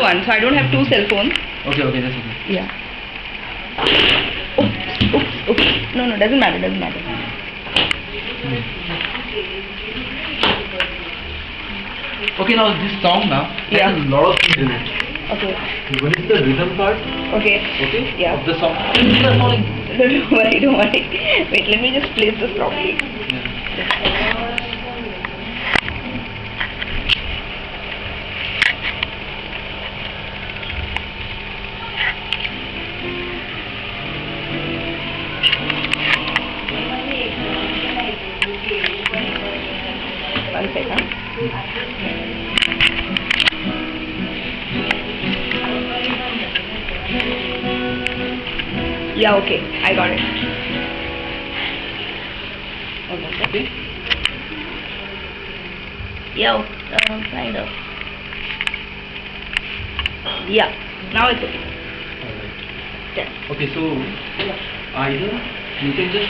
one, so I don't have two cell phones. Okay, okay, that's okay. Yeah. Oops. No, doesn't matter. Okay, now this song now Yeah. has a lot of things in it. Okay. One is the rhythm part, Okay. Yeah. of the song. Things are falling. Don't worry. Wait, let me just place this properly. One second. Yeah, okay. I got it. Okay. Yeah, kind of. Yeah, now it's okay. Alright. Yeah. Okay, so either you can just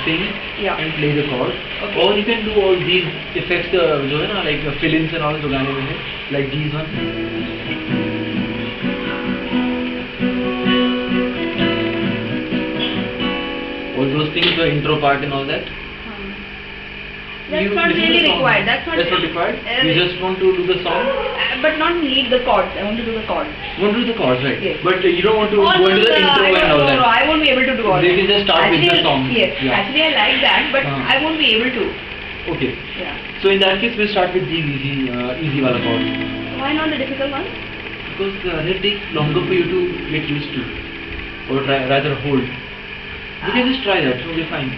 sing Yeah. and play the chord, Okay. or you can do all these effects, जो है ना, like fill-ins and all जो गाने में है, like these ones. All those things, the intro part and all that. That's You not listen to really the song. required. That's not required. You just want to do the song. But not need the chords. I want to do the chords. You want to do the chords, right? Yes. But you don't want to All go into the those, intro and all that. No, I won't be able to do all They that. can just start with the Actually, song. Yes. Yeah. Actually, I like that, but I won't be able to. Okay. Yeah. So in that case, we'll start with these easy wala chords. Why not the difficult one? Because it takes longer for you to get used to, or rather hold. You can just try that. Okay, fine.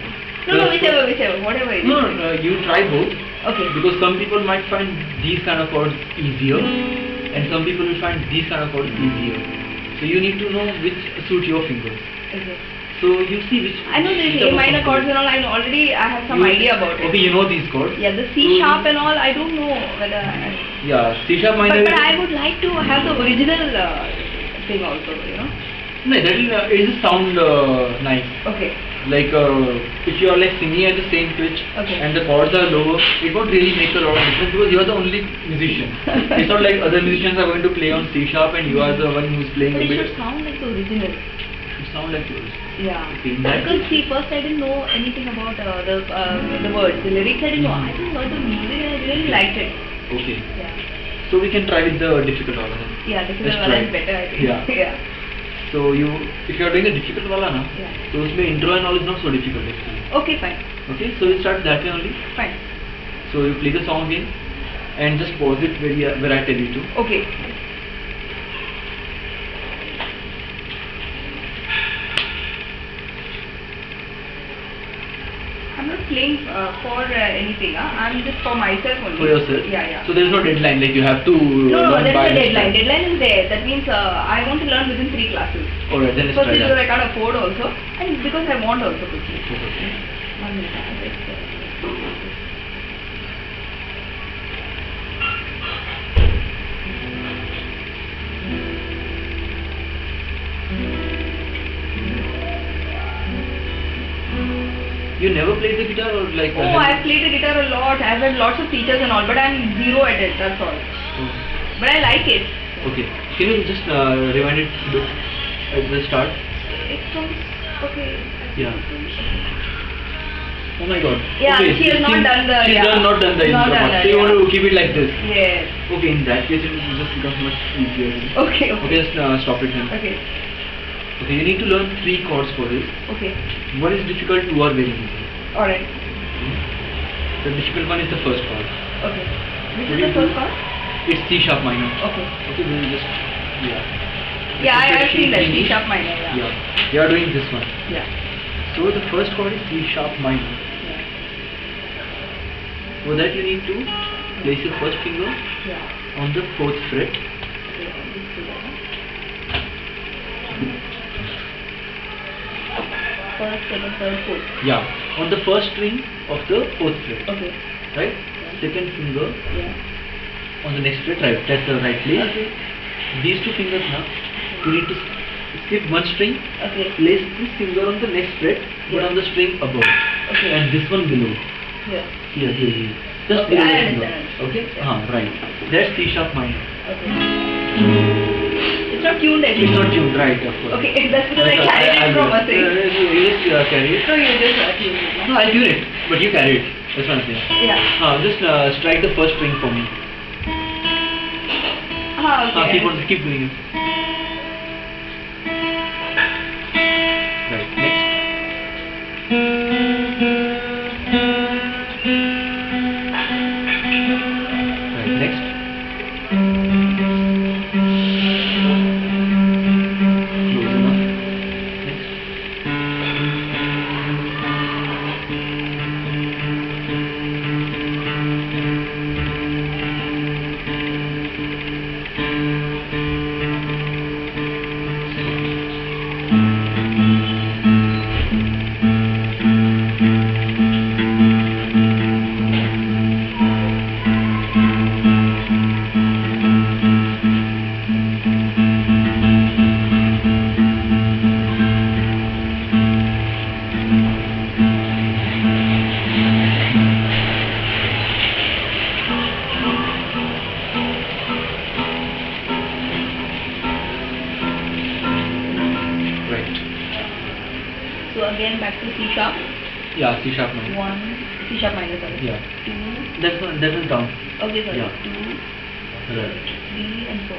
No, whichever, whatever it is. No, you try both. Okay. Because some people might find these kind of chords easier, and some people will find these kind of chords easier. So you need to know which suit your fingers. Okay. So you see which. I know the A minor chords and all. I have some idea about it. Okay, you know these chords. Yeah, the C sharp and all. I don't know whether. Yeah, C sharp minor. But I would like to have the original thing also. No, that will it just sound nice. Okay. Like if you are like singing at the same pitch and the chords are lower, it won't really make a lot of difference because you are the only musician. It's not like other musicians are going to play on C sharp and you are the one who's playing But a it bit. should sound like the original. It sound like yours. Yeah. Okay, Because see, first I didn't know anything about the words, the lyrics. I didn't know. I just heard the music and I really liked it. Okay. Yeah. So we can try with the difficult one. Yeah, difficult Let's one try. is better. I think. Yeah. Yeah. So if you are doing a difficult wala na, Yeah. so उसमें intro and all is not so difficult actually. Okay, fine. Okay, so we'll start that way only. Fine. So you play the song again and just pause it where I tell you to. Okay. I'm not playing for anything. I'm just for myself only. For yourself? Yeah. So there is no deadline, like you have to No, learn there by is a this deadline. time. Deadline is there. That means I want to learn within 3 classes. Alright, then let's Firstly, try because I that. can't afford also, and because I want also quickly. Okay. 1 minute. I'll just, You never played the guitar or like? Oh, I've played the guitar a lot. I've had lots of teachers and all, but I'm zero at it. That's all. Oh. But I like it. Okay. Can you just rewind it a bit at the start? It sounds okay. Yeah. Oh my God. Yeah, okay, she has not done the. She's yeah. not done the Not intro done part. that, So you want yeah. to keep it like this? Yes. Okay. In that case, it will just become much easier. Okay. Okay, just stop it then. Okay. Okay, you need to learn 3 chords for this. Okay. One is difficult, 2 are very easy. Alright. The difficult one is the first chord. Okay. Which is the first part? It's C sharp minor. Okay. Okay, we will just Yeah, I have It's seen that. C C sharp minor. Yeah. Yeah, you are doing this one. Yeah. So the first chord is C sharp minor. Yeah. For that you need to place your first finger Yeah. on the 4th fret. Okay, I'll just do that. First, second, third, fourth. Yeah, on the first string of the 4th fret. Okay. Right? Second finger Yeah. on the next fret, right? That's the right place. Okay. These 2 fingers now, you need to skip one string, Okay. place this finger on the next fret, but on the string above, Okay. and this one below. Here. Here. Just Okay, below I the finger. understand. Okay? Yeah. Right. That's C sharp minor. Okay. It's not tuned It's anymore. not tuned, right? Of course. Okay, that's because I carried it from a thing. You just carry it. No, you just tune it. No, I'll tune it, but you carry it. That's what I'm saying. Yeah. Just strike the first string for me. Okay. Keep doing it. Right. Next. Right. Next. Close enough. Next. So again back to C sharp. Yeah, C sharp minor. 1, C sharp minor, sorry. Yeah. 2. That is down. Okay, sorry. Yeah. 2, Right. 3 and 4.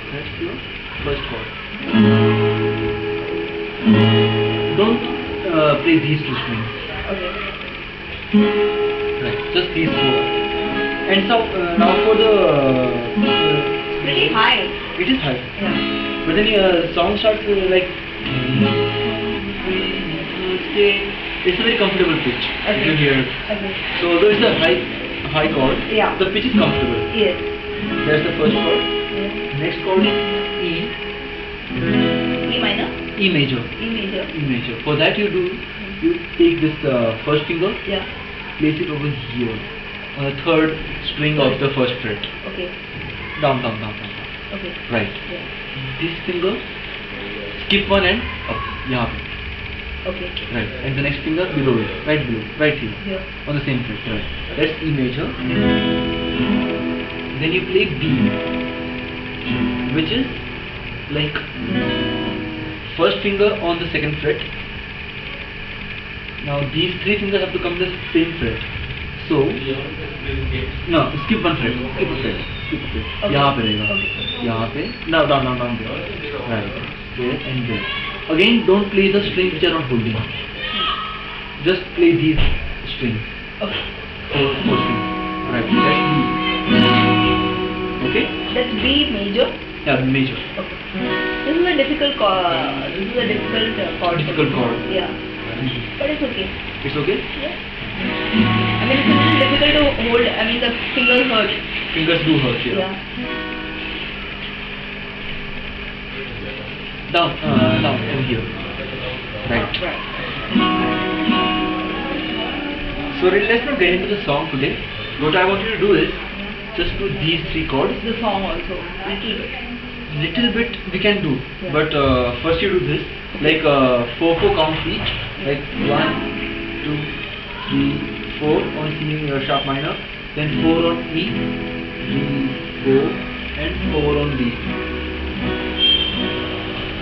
That's your first chord. Don't play these two strings. Okay. Right. Just these four. And so now for the. Pretty high. It is high. Yeah. But then your song starts like. It's a very comfortable pitch. Okay. You hear. Okay. So although it's a high chord, Yeah. the pitch is comfortable. Yes. That's the first chord. Yes. Next chord is E. E minor. E major. E major. E major. For that you take this first finger, Yeah. place it over here on the third string of the first fret. Okay. Down. Okay. Right. Yeah. This finger, skip one and up. Yeah. Okay. Right. And the next finger below it. Right below. Right here. Here. On the same fret. Right. That's E major. Then you play B, which is like first finger on the second fret. Now these three fingers have to come to the same fret. So no, skip one fret. Skip a fret. Okay. यहाँ पे रहेगा. Okay. यहाँ पे. Now down. Right. There and there. Again, don't play the strings which are not holding. Just play these strings. Okay. Four strings. Right. That's B. Okay. That's B major. Yeah, major. Okay. This is a difficult chord. Difficult chord. Yeah. But it's okay. It's okay. Yeah. I mean, it's a little difficult to hold. I mean, the fingers hurt. Fingers do hurt here. Yeah. Down over here. Right. Right. So let's not get into the song today. What I want you to do is just do these three chords. The song also. Little bit we can do, Yeah. but first you do this, like 4 counts each, like 1, 2, 3, 4 on C sharp minor, then 4 on E, 3, 4, and 4 on B.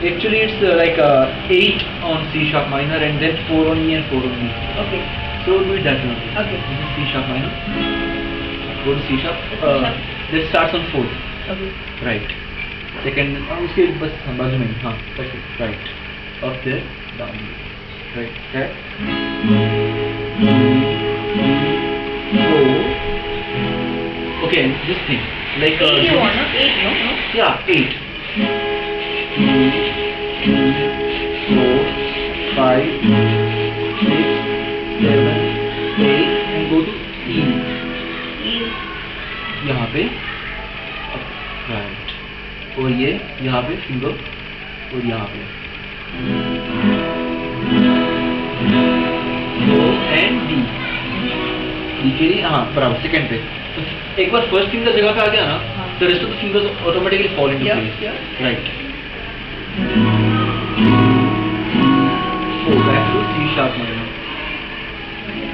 Actually, it's like 8 on C sharp minor, and then 4 on E and 4 on B. Okay. So do it that way. Okay. This is C sharp minor. Go to C sharp. sharp. This starts on 4th. Okay. Right. Second, उसके बस बाजू में हाँ that's it. Right. Up there, down here. Right. That. 4. Okay, this thing like 8 you want, no? 8, no? yeah 8. 2, 3, 4, 5, 6, 7, 8 and go to E. E. यहाँ पे right और ये यहाँ पे फिंगर और यहाँ पे एंड डी के लिए हाँ बराबर सेकंड पे तो एक बार फर्स्ट फिंगर जगह पे आ गया ना तो rest of the fingers automatically fall into place right 4 back to C sharp minor.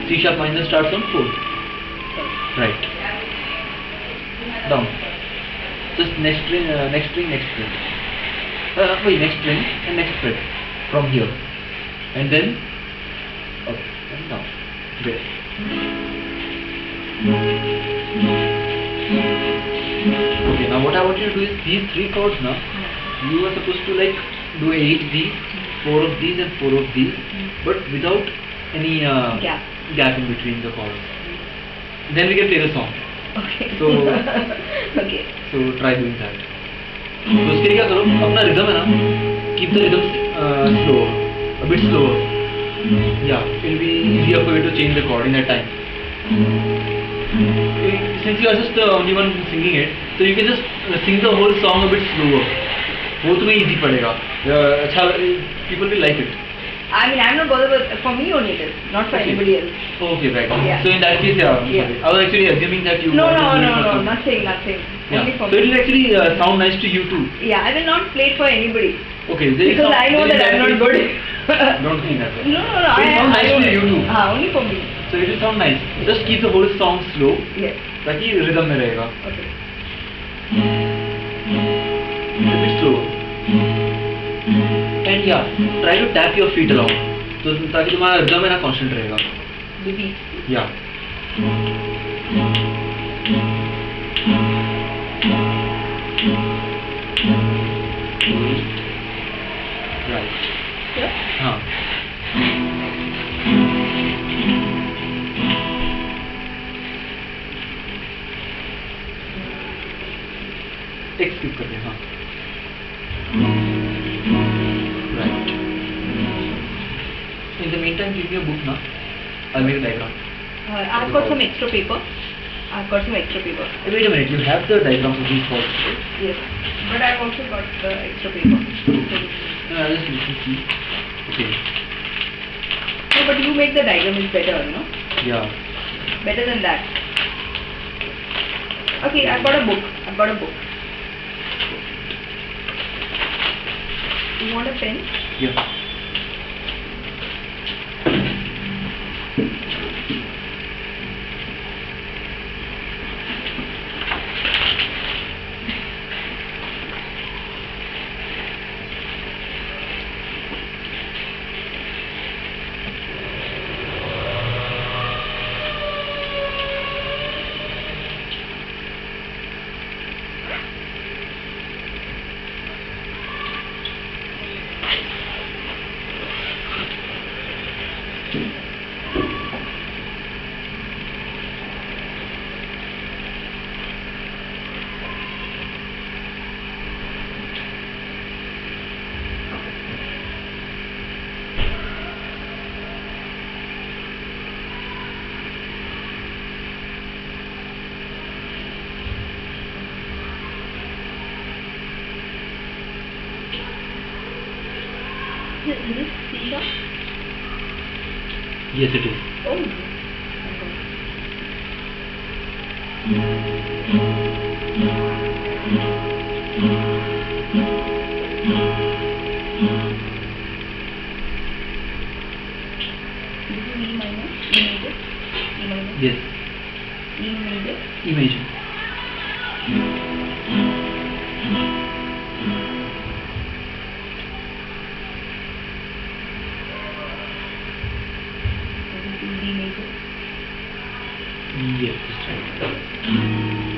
C sharp minor starts on 4. Right. Down. Just next string, next string, next string. Wait, next string and next fret from here, and then up and down. There. Okay, now what I want you to do is these three chords now. You are supposed to like do 8 these, 4 of these and 4 of these, but without any gap in between the chords. Then we can play the song. Okay. So Okay. So try doing that. तो उसके लिए क्या करो, अपना rhythm है ना, keep the rhythm slower, a bit slower. Yeah, it will be easier for you to change the chord in that time. Since you are just the only one singing it, so you can just sing the whole song a bit slower. वो तुम्हें easy पड़ेगा. अच्छा, people will like it. I mean, I'm not bothered, but for me only it is, not for anybody else. Okay, right. Yeah. So in that case, yeah. Sorry. I was actually assuming that you. No, wanted to do it for no, some- nothing. Yeah. Only for So it me. will actually sound nice to you too. Yeah, I will not play it for anybody. Okay. Then it Because sound- I know then in that I'm not case- good. Don't think that way. No, So it sound nice to you too. only for me. So it will sound nice. Just keep the whole song slow, Yes. ताकि rhythm में रहेगा. Okay. A bit slower. And yeah, try to tap your feet around. तो ताकि तुम्हारा rhythm है ना constant रहेगा. The beat. Yeah. Right. Sure. हाँ. एक skip करते हैं, हाँ. Right. In the meantime, give me a book now. I'll make a diagram. I've got some extra paper. Wait a minute, you have the diagrams of these chords. Yes. But I've also got the extra paper. No, I'll just listen to see. Okay. No, but you make the diagram is better, Yeah. Better than that. Okay, I've got a book. You want a pen? Yeah. Is this C sharp? Yes, it is. Oh. This is E minor, E major, E minor, Yes. E major. E major. This is D major. Yes, that's right.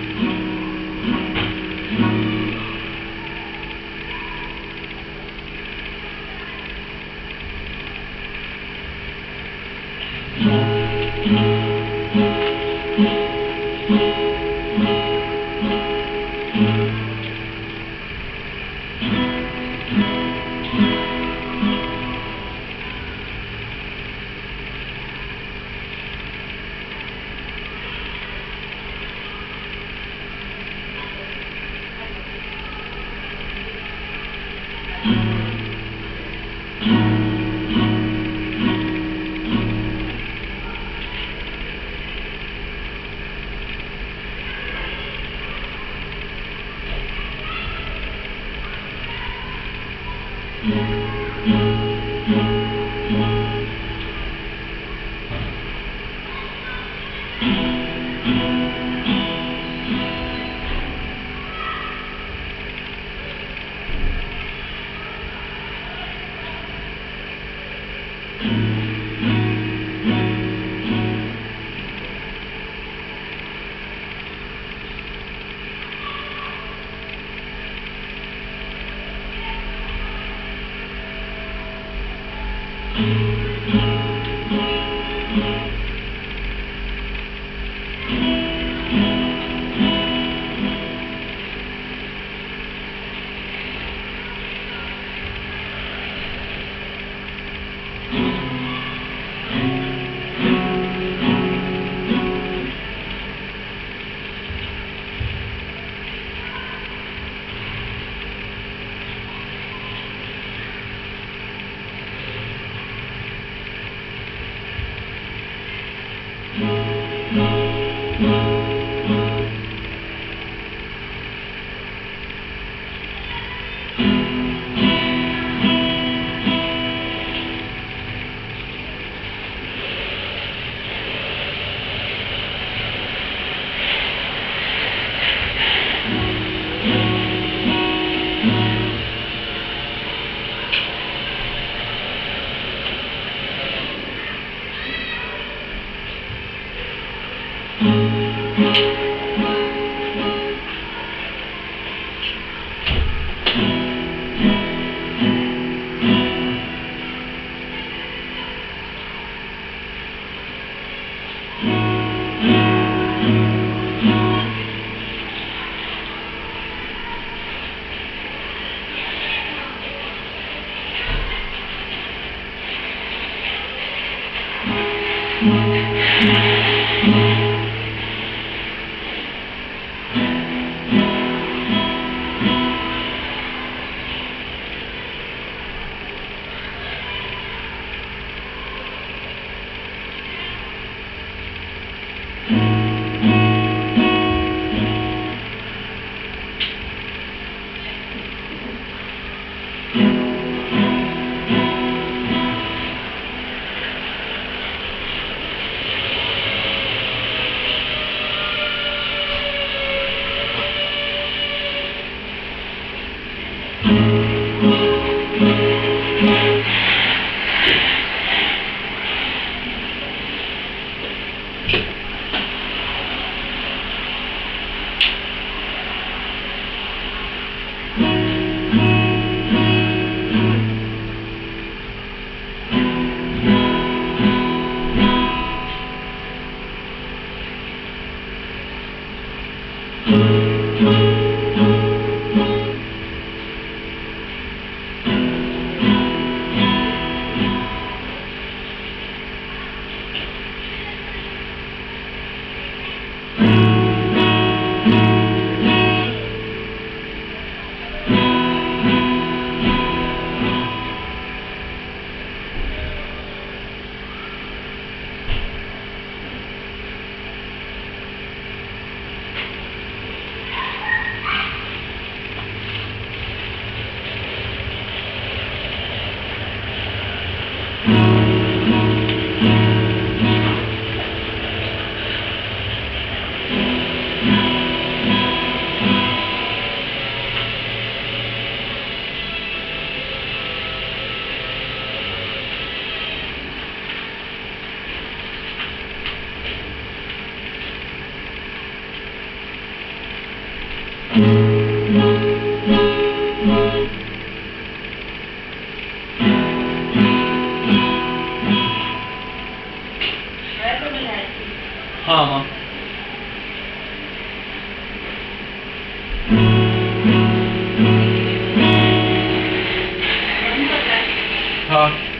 हाँ हाँ हाँ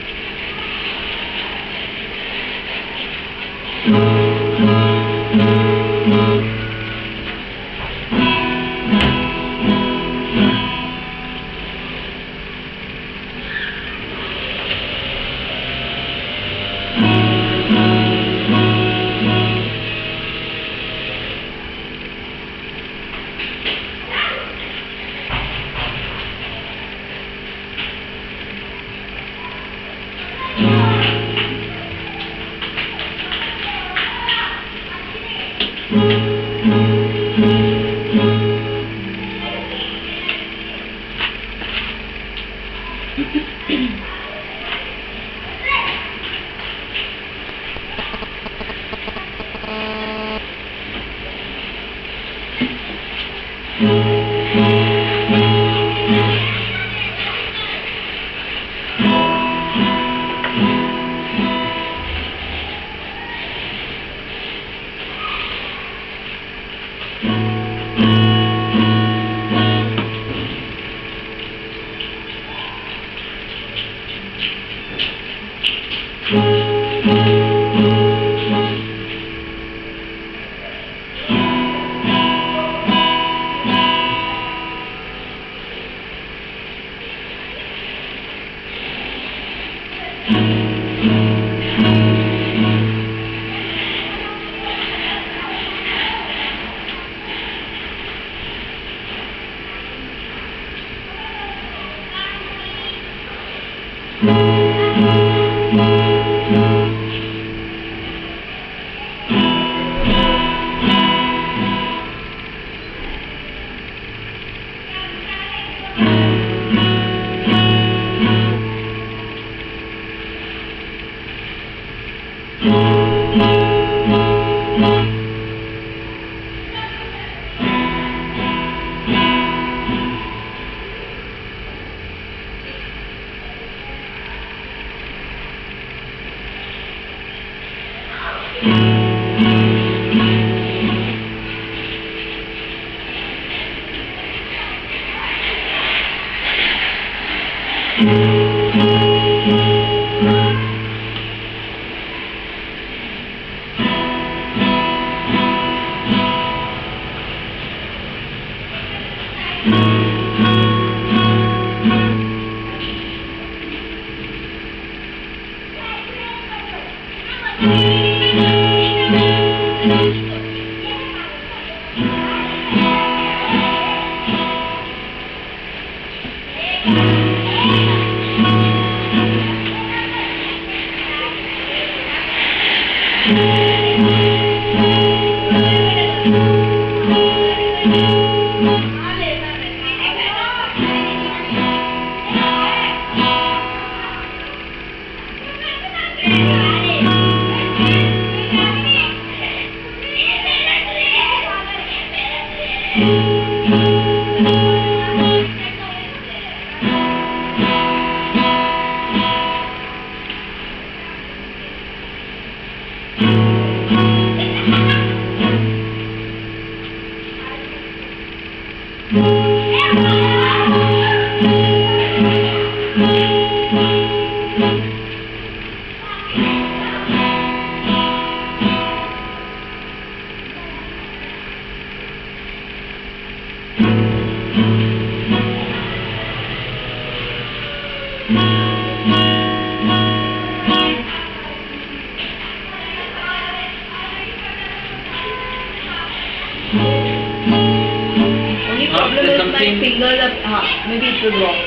Only problem is my fingers are, maybe it was wrong.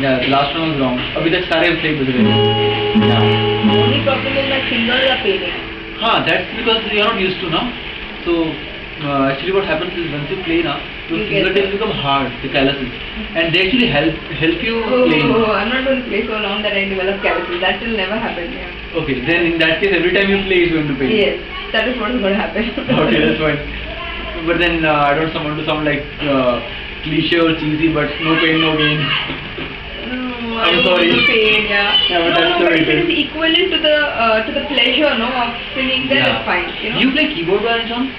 Yeah, the last one was wrong. अभी तक सारे सही बज रहे थे. Yeah. Only problem is my fingers are paining. That's because you are not used to now. So actually what happens is once you play now, your fingertips become hard, the calluses, and they actually help you playing. Oh, I'm not going to play so long that I develop calluses. That will never happen. Yeah. Okay, then in that case, every time you play, it's going to pain. Yes, that is what is going to happen. Okay, that's fine. But then I don't want to sound like cliche or cheesy, but no pain, no gain. No, I'm sorry. The pain, yeah. Yeah, but that's but the if way it is equivalent to the pleasure, no, of singing, then it's fine. You know. You play keyboard by any chance?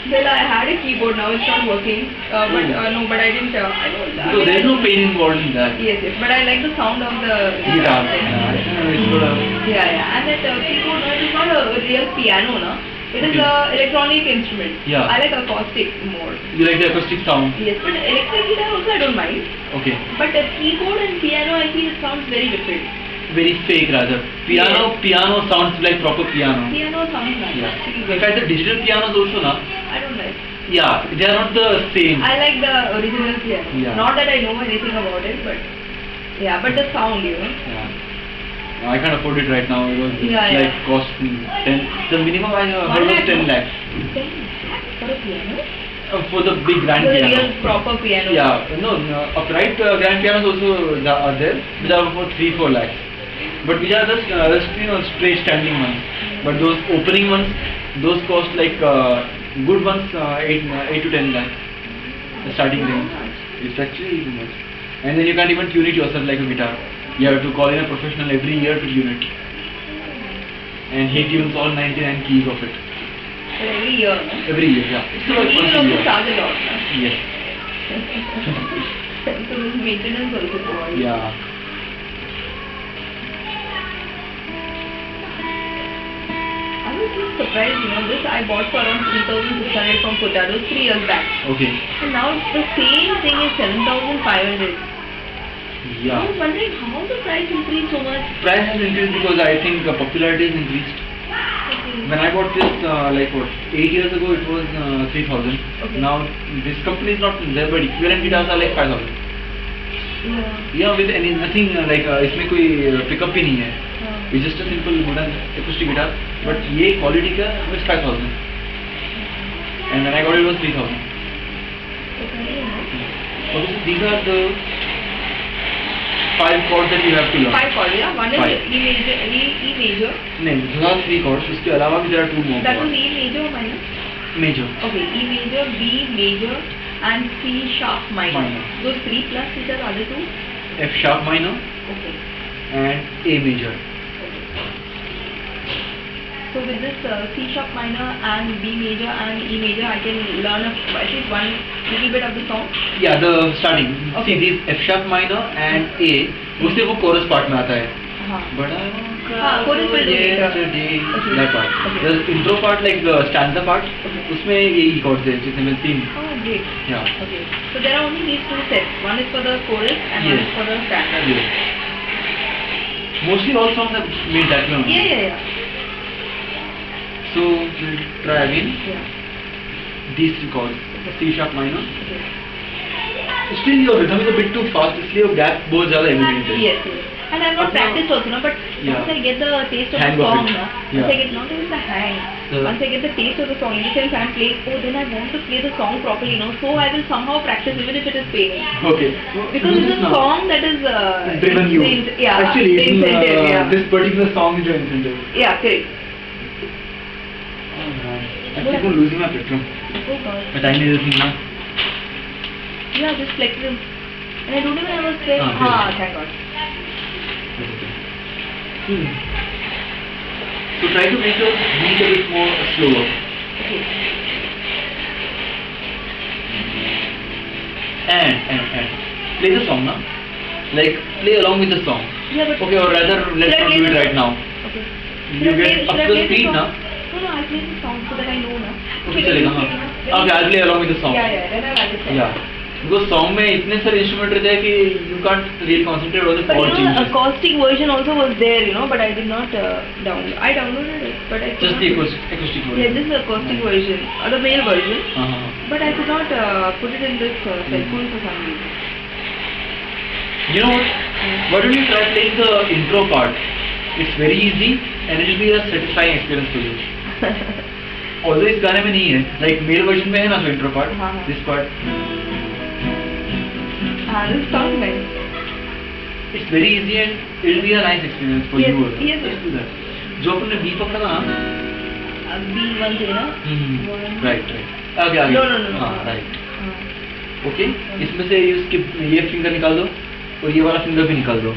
Well, I had a keyboard. Now it's not working. No, but I didn't. I don't. So there's no pain involved in that. Yes, but I like the sound of the Guitar. It's good. Yeah, and that keyboard, no, it is not a real piano, no. It is a electronic instrument. Yeah. I like acoustic more. You like the acoustic sound? Yes, but electric guitar also I don't mind. Okay. But keyboard and piano, I feel it sounds very different. Very fake rather. Piano sounds like proper piano. Piano sounds nice. Yeah. Actually In good. fact, the digital pianos also now. I don't like. Yeah, they are not the same. I like the original piano. Yeah. Not that I know anything about it, but yeah, but the sound, you know. Yeah. I can't afford it right now because it's cost 10. The minimum I heard was 10 lakhs. 10 lakhs for a piano? For the big grand The piano. real proper piano. Yeah, no, upright grand pianos also are there, which are for 3-4 lakhs. But which are just straight standing ones. But those opening ones, those cost like good ones 8 to 10 lakhs. The starting range. It's actually too much. And then you can't even tune it yourself like a guitar. You have to call in a professional every year to tune it. And he tunes all 99 keys of it. But every year, no? Every year, yeah. It's So about he once will a also year. charge a lot, no? Yes. So this maintenance also provided. Yeah. I was just surprised, you know, this I bought for around 3,600 from Potatoes 3 years back. Okay. And now the same thing is 7,500. I Yeah. was wondering how the price increased so much. Price has increased because I think popularity has increased. Okay. When I bought this, 8 years ago, it was 3,000. Okay. Now this company is not there, but equivalent guitars are like 5,000. Yeah. Yeah, with any nothing इसमें कोई pickup भी नहीं है. हाँ. It's just a simple wooden acoustic guitar. But ये quality का was 5,000. And when I got it, it was 3,000. Okay. Okay, so these are the 5 chords that you have to learn. 5 chords, yeah. One is Five. E major, E major. नहीं, those are 3 chords. उसके अलावा भी there are 2 more That was chords. E major or minor? Major. Okay, E major, B major, and C sharp minor. Minor. Those 3 plus which are the other 2? F sharp minor Okay. and A major. Okay. So with this C sharp minor and B major and E major, I can learn at least one little bit of the song. Yeah, the starting. Okay. See, these F sharp minor and A, उससे वो chorus part में आता है. हाँ. But I हाँ, chorus will do later. yesterday. Okay. That part. Okay. The intro part, like the stanza part, Okay. उसमें ये chords है, जिसमें 3. Oh, great. Yeah. Okay. So there are only these 2 sets. One is for the chorus and one Yes. is for the standard. Yes. Mostly all songs are made that way only. Yeah. So we'll try again. Yeah. These 3 chords. C sharp minor. Okay. Still your rhythm is a bit too fast, इसलिए वो gap बहुत ज़्यादा evident है. Yes. And I have not But now- practiced also, no, but Yeah. once I get the taste of Hang the of song, it. no, Yeah. once I get not even the hang, once I get the taste of the song, in the sense I'm playing, oh, then I want to play the song properly, no, so I will somehow practice even if it is paining. Okay. Because Do it's this a now. song that is Driven you. Yeah, Actually, the incentive, yeah. this particular song is your incentive. Yeah, correct. Oh man, I keep on losing my plectrum. Oh God. But I need a thing now. Yeah, just plectrum. And I don't even have a spare. Ah, Ah, good. thank God. So try to make your beat a bit more slower. Okay. And play the song now. Like play along with the song. Yeah, but Okay, or rather let's Should I not play do it the right song? now. Okay. You Should I get play- up should I to play the speed song? now. No, I'll play the song so that I know now. Okay, चलेगा हाँ. Okay, I'll play along with the song. Yeah, then I'll understand. Yeah. Because song में इतने सारे instrument रहते हैं कि you can't really concentrate on the But chord you know, the changes. acoustic version also was there, you know, but I did not download. I downloaded it, but I could Just not the put- acoustic version. Yeah, this is the acoustic version, or the male version, Uh-huh. but I could not put it in this cell phone for some reason. You know what? Why don't you try playing the intro part? It's very easy and it will be a satisfying experience for you. Although इस गाने में नहीं है, like male version में है ना जो intro part, हाँ, हाँ. this part, This sounds nice. it's very easy and it will be a nice experience for Yes, you also. yes, Just do that. जो अपने B पकड़ा था ना? B1 थे ना? Right. आगे. No. हाँ, right. हाँ. Okay. इसमें से ये फिंगर निकाल दो और ये वाला फिंगर भी निकाल दो.